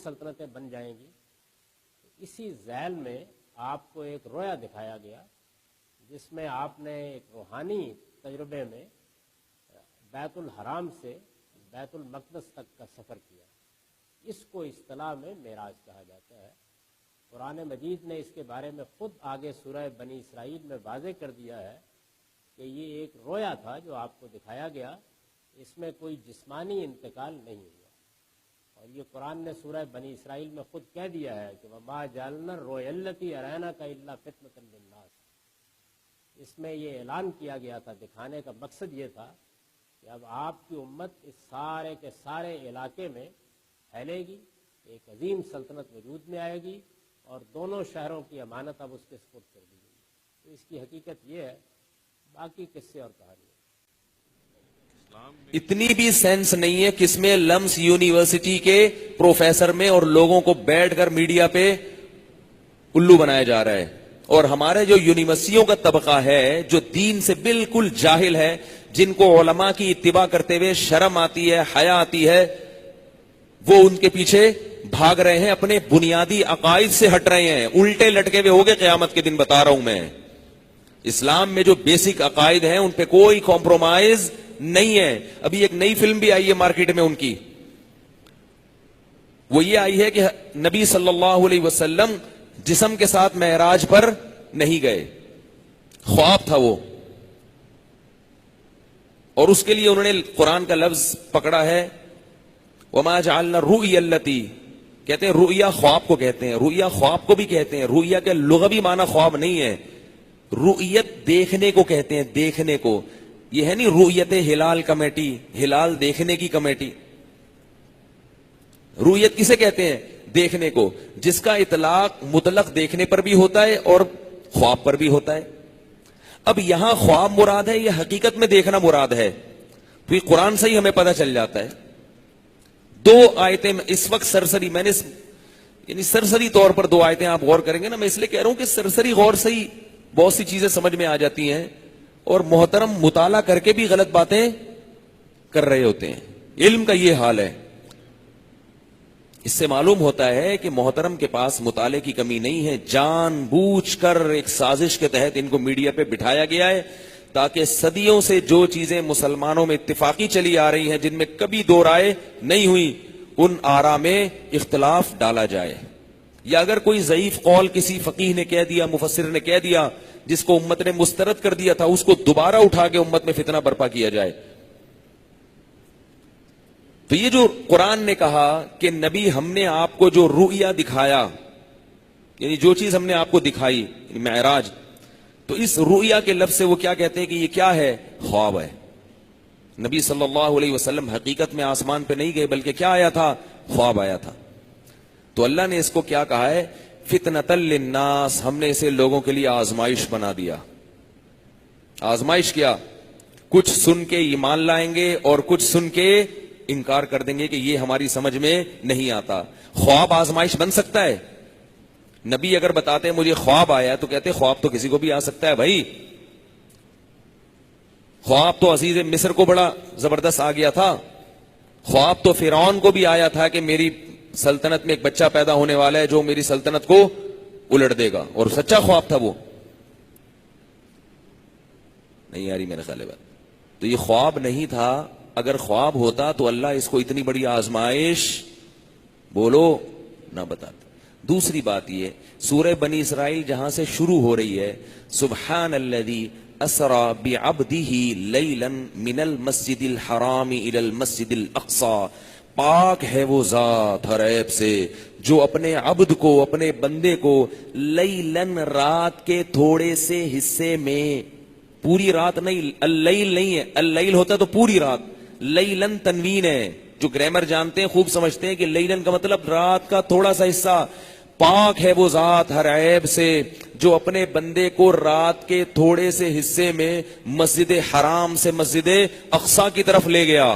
سلطنتیں بن جائیں گی. اسی ذیل میں آپ کو ایک رویا دکھایا گیا جس میں آپ نے ایک روحانی تجربے میں بیت الحرام سے بیت المقدس تک کا سفر کیا. اس کو اصطلاح میں معراج کہا جاتا ہے. قرآن مجید نے اس کے بارے میں خود آگے سورہ بنی اسرائیل میں واضح کر دیا ہے کہ یہ ایک رویا تھا جو آپ کو دکھایا گیا, اس میں کوئی جسمانی انتقال نہیں ہوا. اور یہ قرآن نے سورہ بنی اسرائیل میں خود کہہ دیا ہے کہ وَمَا جَعَلْنَا الرُّؤْيَا الَّتِي أَرَيْنَاكَ إِلَّا فِتْنَةً لِلنَّاسِ. اس میں یہ اعلان کیا گیا تھا, دکھانے کا مقصد یہ تھا کہ اب آپ کی امت اس سارے کے سارے علاقے میں پھیلے گی, ایک عظیم سلطنت وجود میں آئے گی اور دونوں شہروں کی امانت اب اس کے سپرد کر دی گئی. تو اس کی حقیقت یہ ہے, باقی قصے اور کہانی. اتنی بھی سینس نہیں ہے کس میں لمس یونیورسٹی کے پروفیسر میں اور لوگوں کو بیٹھ کر میڈیا پہ الو بنایا جا رہا ہے. اور ہمارے جو یونیورسٹیوں کا طبقہ ہے جو دین سے بالکل جاہل ہے, جن کو علماء کی اتباع کرتے ہوئے شرم آتی ہے, حیا آتی ہے, وہ ان کے پیچھے بھاگ رہے ہیں, اپنے بنیادی عقائد سے ہٹ رہے ہیں, الٹے لٹکے ہوئے ہوگے قیامت کے دن. بتا رہا ہوں میں, اسلام میں جو بیسک عقائد ہیں ان پہ کوئی کمپرومائز نہیں ہے. ابھی ایک نئی فلم بھی آئی ہے مارکیٹ میں ان کی, وہ یہ آئی ہے کہ نبی صلی اللہ علیہ وسلم جسم کے ساتھ معراج پر نہیں گئے, خواب تھا وہ. اور اس کے لیے انہوں نے قرآن کا لفظ پکڑا ہے وَمَا جَعَلْنَا الرُّؤْيَا الَّتِي, کہتے ہیں رؤیا خواب کو کہتے ہیں, رؤیا خواب کو بھی کہتے ہیں. رؤیا کے لغوی معنی خواب نہیں ہے, رؤیت دیکھنے کو کہتے ہیں, دیکھنے کو. یہ ہے نہیں رؤیت ہلال کمیٹی, ہلال دیکھنے کی کمیٹی. رؤیت کسے کہتے ہیں؟ دیکھنے کو, جس کا اطلاق مطلق دیکھنے پر بھی ہوتا ہے اور خواب پر بھی ہوتا ہے. اب یہاں خواب مراد ہے یا حقیقت میں دیکھنا مراد ہے؟ تو یہ قرآن سے ہی ہمیں پتہ چل جاتا ہے. دو آیتیں اس وقت سرسری, میں نے یعنی سرسری طور پر دو آیتیں آپ غور کریں گے نا, میں اس لیے کہہ رہا ہوں کہ سرسری غور سے ہی بہت سی چیزیں سمجھ میں آ جاتی ہیں, اور محترم مطالعہ کر کے بھی غلط باتیں کر رہے ہوتے ہیں. علم کا یہ حال ہے. اس سے معلوم ہوتا ہے کہ محترم کے پاس مطالعے کی کمی نہیں ہے. جان بوجھ کر ایک سازش کے تحت ان کو میڈیا پہ بٹھایا گیا ہے تاکہ صدیوں سے جو چیزیں مسلمانوں میں اتفاقی چلی آ رہی ہیں, جن میں کبھی دو رائے نہیں ہوئی, ان آراء میں اختلاف ڈالا جائے. یا اگر کوئی ضعیف قول کسی فقیہ نے کہہ دیا, مفسر نے کہہ دیا, جس کو امت نے مسترد کر دیا تھا, اس کو دوبارہ اٹھا کے امت میں فتنہ برپا کیا جائے. تو یہ جو قرآن نے کہا کہ نبی ہم نے آپ کو جو رؤیا دکھایا, یعنی جو چیز ہم نے آپ کو دکھائی معراج, تو اس رؤیا کے لفظ سے وہ کیا کہتے ہیں کہ یہ کیا ہے؟ خواب ہے. نبی صلی اللہ علیہ وسلم حقیقت میں آسمان پہ نہیں گئے, بلکہ کیا آیا تھا؟ خواب آیا تھا. تو اللہ نے اس کو کیا کہا ہے؟ فتنۃ للناس, ہم نے اسے لوگوں کے لیے آزمائش بنا دیا. آزمائش کیا؟ کچھ سن کے ایمان لائیں گے اور کچھ سن کے انکار کر دیں گے کہ یہ ہماری سمجھ میں نہیں آتا. خواب آزمائش بن سکتا ہے؟ نبی اگر بتاتے ہیں مجھے خواب آیا, تو کہتے خواب تو کسی کو بھی آ سکتا ہے بھائی. خواب تو عزیز مصر کو بڑا زبردست آ گیا تھا. خواب تو فرعون کو بھی آیا تھا کہ میری سلطنت میں ایک بچہ پیدا ہونے والا ہے جو میری سلطنت کو الٹ دے گا, اور سچا خواب تھا وہ. نہیں یاری میرے خیال بات. تو یہ خواب نہیں تھا. اگر خواب ہوتا تو اللہ اس کو اتنی بڑی آزمائش بولو نہ بتاتا. دوسری بات یہ, سورہ بنی اسرائیل جہاں سے شروع ہو رہی ہے, سبحان الذی اسرا بعبدہ لیلا من المسجد الحرام الى المسجد الاقصی, پاک ہے وہ ذات ہر عیب سے جو اپنے عبد کو, اپنے بندے کو, لیلن رات کے تھوڑے سے حصے میں, پوری رات نہیں, اللیل نہیں ہے, اللیل ہوتا تو پوری رات, لیلن تنوین ہے. جو گرامر جانتے ہیں خوب سمجھتے ہیں کہ لیلن کا مطلب رات کا تھوڑا سا حصہ. پاک ہے وہ ذات ہر عیب سے جو اپنے بندے کو رات کے تھوڑے سے حصے میں مسجد حرام سے مسجد اقصی کی طرف لے گیا.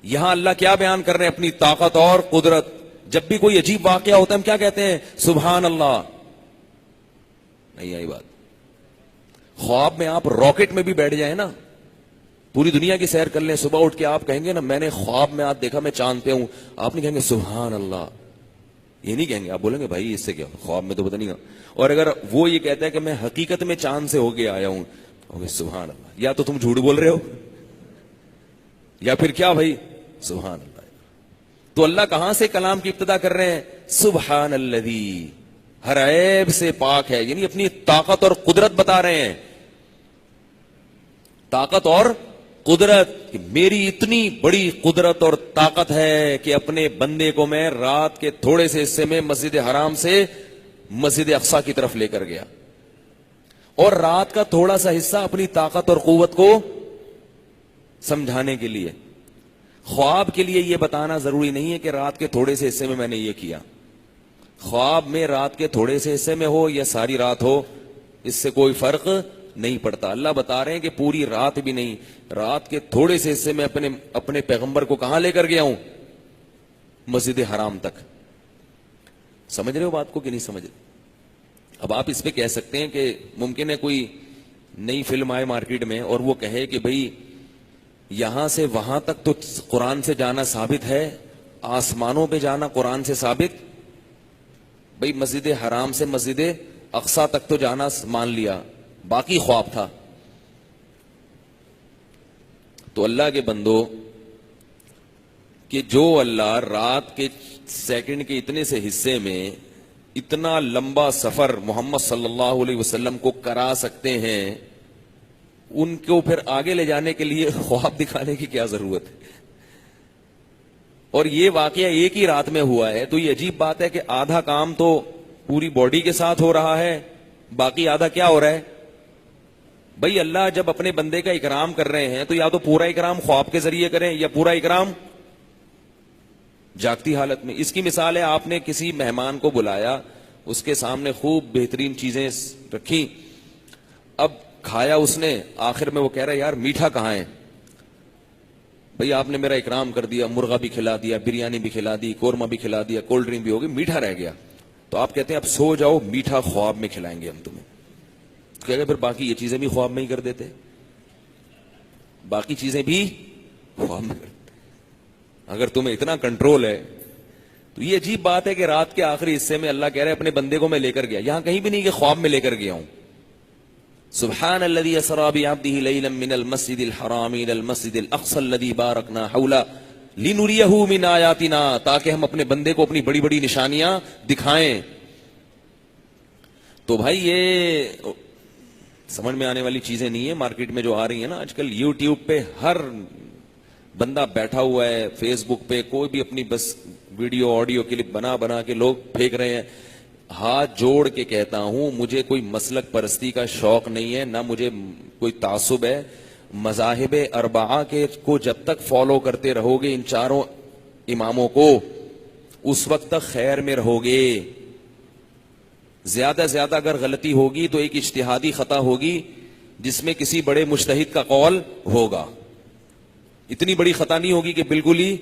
یہاں اللہ کیا بیان کر رہے ہیں؟ اپنی طاقت اور قدرت. جب بھی کوئی عجیب واقعہ ہوتا ہے ہم کیا کہتے ہیں؟ سبحان اللہ. نہیں آئی بات. خواب میں آپ راکٹ میں بھی بیٹھ جائیں نا, پوری دنیا کی سیر کر لیں, صبح اٹھ کے آپ کہیں گے نا میں نے خواب میں آج دیکھا میں چاند پہ ہوں, آپ نہیں کہیں گے سبحان اللہ, یہ نہیں کہیں گے, آپ بولیں گے بھائی اس سے کیا, خواب میں تو پتہ نہیں. اور اگر وہ یہ کہتا ہے کہ میں حقیقت میں چاند سے ہو کے آیا ہوں, سبحان اللہ, یا تو تم جھوٹ بول رہے ہو یا پھر کیا بھائی, سبحان اللہ. تو اللہ کہاں سے کلام کی ابتدا کر رہے ہیں, سبحان الذی, ہر عیب سے پاک ہے, یعنی اپنی طاقت اور قدرت بتا رہے ہیں. طاقت اور قدرت, کہ میری اتنی بڑی قدرت اور طاقت ہے کہ اپنے بندے کو میں رات کے تھوڑے سے حصے میں مسجد حرام سے مسجد اقصی کی طرف لے کر گیا, اور رات کا تھوڑا سا حصہ اپنی طاقت اور قوت کو سمجھانے کے لیے. خواب کے لیے یہ بتانا ضروری نہیں ہے کہ رات کے تھوڑے سے حصے میں نے یہ کیا. خواب میں رات کے تھوڑے سے حصے میں ہو یا ساری رات ہو, اس سے کوئی فرق نہیں پڑتا. اللہ بتا رہے ہیں کہ پوری رات بھی نہیں, رات کے تھوڑے سے حصے میں اپنے پیغمبر کو کہاں لے کر گیا ہوں, مسجد حرام تک. سمجھ رہے ہو بات کو کہ نہیں سمجھ رہے؟ اب آپ اس پہ کہہ سکتے ہیں کہ ممکن ہے کوئی نئی فلم آئے مارکیٹ میں اور وہ کہے کہ بھئی یہاں سے وہاں تک تو قرآن سے جانا ثابت ہے, آسمانوں پہ جانا قرآن سے ثابت, بھئی مسجد حرام سے مسجد اقصی تک تو جانا مان لیا, باقی خواب تھا. تو اللہ کے بندو, کہ جو اللہ رات کے سیکنڈ کے اتنے سے حصے میں اتنا لمبا سفر محمد صلی اللہ علیہ وسلم کو کرا سکتے ہیں, ان کو پھر آگے لے جانے کے لیے خواب دکھانے کی کیا ضرورت ہے؟ اور یہ واقعہ ایک ہی رات میں ہوا ہے, تو یہ عجیب بات ہے کہ آدھا کام تو پوری باڈی کے ساتھ ہو رہا ہے, باقی آدھا کیا ہو رہا ہے؟ بھئی اللہ جب اپنے بندے کا اکرام کر رہے ہیں تو یا تو پورا اکرام خواب کے ذریعے کریں یا پورا اکرام جاگتی حالت میں. اس کی مثال ہے, آپ نے کسی مہمان کو بلایا, اس کے سامنے خوب بہترین چیزیں رکھی, اب کھایا اس نے, آخر میں وہ کہہ رہا ہے یار میٹھا کہاں ہے؟ بھئی آپ نے میرا اکرام کر دیا, مرغا بھی کھلا دیا, بریانی بھی کھلا دی, قورمہ بھی کھلا دیا, کولڈ ڈرنک بھی ہو گئی, میٹھا رہ گیا. تو آپ کہتے ہیں اب سو جاؤ, میٹھا خواب میں کھلائیں گے ہم تمہیں. کہہ گئے پھر باقی یہ چیزیں بھی خواب میں ہی کر دیتے, باقی چیزیں بھی خواب میں کر دیتے. اگر تمہیں اتنا کنٹرول ہے تو یہ عجیب بات ہے کہ رات کے آخری حصے میں اللہ کہہ رہے اپنے بندے کو میں لے کر گیا. یہاں کہیں بھی نہیں کہ خواب میں لے کر گیا ہوں. سبحان الذي اسرا بعبده ليلا من المسجد الحرام الى المسجد الاقصى الذي باركنا حوله لنريه من آیاتنا, تاکہ ہم اپنے بندے کو اپنی بڑی بڑی نشانیاں دکھائیں. تو بھائی یہ سمجھ میں آنے والی چیزیں نہیں ہیں مارکیٹ میں جو آ رہی ہیں نا آج کل. یوٹیوب پہ ہر بندہ بیٹھا ہوا ہے, فیس بک پہ کوئی بھی اپنی بس ویڈیو آڈیو کلپ بنا بنا کے لوگ پھینک رہے ہیں. ہاتھ جوڑ کے کہتا ہوں مجھے کوئی مسلک پرستی کا شوق نہیں ہے, نہ مجھے کوئی تعصب ہے. مذاہب اربعہ کے کو جب تک فالو کرتے رہو گے, ان چاروں اماموں کو, اس وقت تک خیر میں رہو گے. زیادہ زیادہ اگر غلطی ہوگی تو ایک اجتہادی خطا ہوگی جس میں کسی بڑے مجتہد کا قول ہوگا. اتنی بڑی خطا نہیں ہوگی کہ بالکل ہی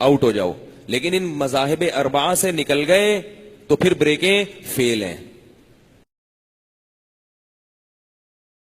آؤٹ ہو جاؤ. لیکن ان مذاہب اربعہ سے نکل گئے تو پھر بریکیں فیل ہیں.